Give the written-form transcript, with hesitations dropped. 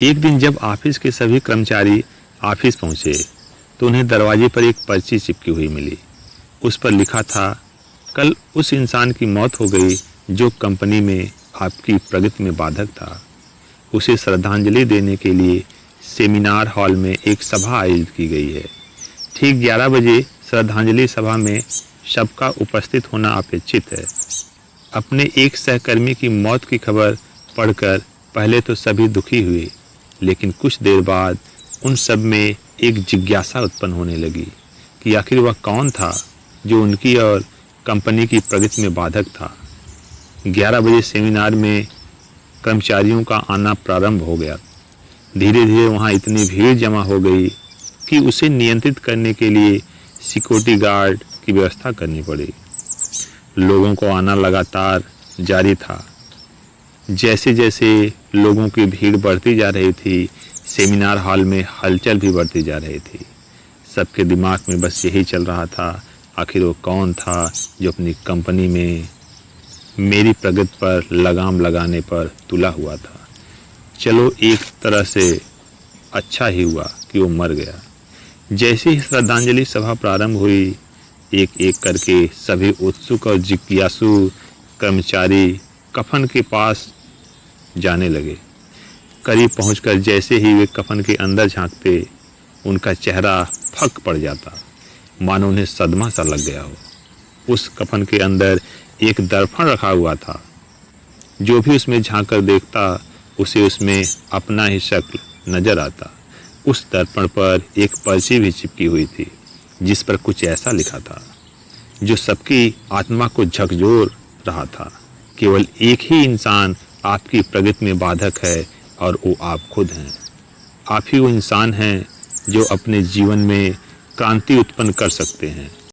एक दिन जब ऑफिस के सभी कर्मचारी ऑफिस पहुंचे तो उन्हें दरवाजे पर एक पर्ची चिपकी हुई मिली। उस पर लिखा था, कल उस इंसान की मौत हो गई जो कंपनी में आपकी प्रगति में बाधक था। उसे श्रद्धांजलि देने के लिए सेमिनार हॉल में एक सभा आयोजित की गई है। ठीक 11 बजे श्रद्धांजलि सभा में सबका उपस्थित होना अपेक्षित है। अपने एक सहकर्मी की मौत की खबर पढ़कर पहले तो सभी दुखी हुए, लेकिन कुछ देर बाद उन सब में एक जिज्ञासा उत्पन्न होने लगी कि आखिर वह कौन था जो उनकी और कंपनी की प्रगति में बाधक था। 11 बजे सेमिनार में कर्मचारियों का आना प्रारंभ हो गया। धीरे धीरे वहाँ इतनी भीड़ जमा हो गई कि उसे नियंत्रित करने के लिए सिक्योरिटी गार्ड की व्यवस्था करनी पड़ी। लोगों को आना लगातार जारी था। जैसे जैसे लोगों की भीड़ बढ़ती जा रही थी, सेमिनार हॉल में हलचल भी बढ़ती जा रही थी। सबके दिमाग में बस यही चल रहा था, आखिर वो कौन था जो अपनी कंपनी में मेरी प्रगति पर लगाम लगाने पर तुला हुआ था। चलो एक तरह से अच्छा ही हुआ कि वो मर गया। जैसे ही श्रद्धांजलि सभा प्रारंभ हुई, एक एक करके सभी उत्सुक और जिज्ञासु कर्मचारी कफन के पास जाने लगे। करीब पहुंचकर जैसे ही वे कफन के अंदर झांकते, उनका चेहरा फक पड़ जाता, मानो उन्हें सदमा सा लग गया हो। उस कफन के अंदर एक दर्पण रखा हुआ था। जो भी उसमें झांक कर देखता, उसे उसमें अपना ही शक्ल नजर आता। उस दर्पण पर एक पर्ची भी चिपकी हुई थी, जिस पर कुछ ऐसा लिखा था जो सबकी आत्मा को झकझोर रहा था। केवल एक ही इंसान आपकी प्रगति में बाधक है और वो आप खुद हैं। आप ही वो इंसान हैं जो अपने जीवन में क्रांति उत्पन्न कर सकते हैं।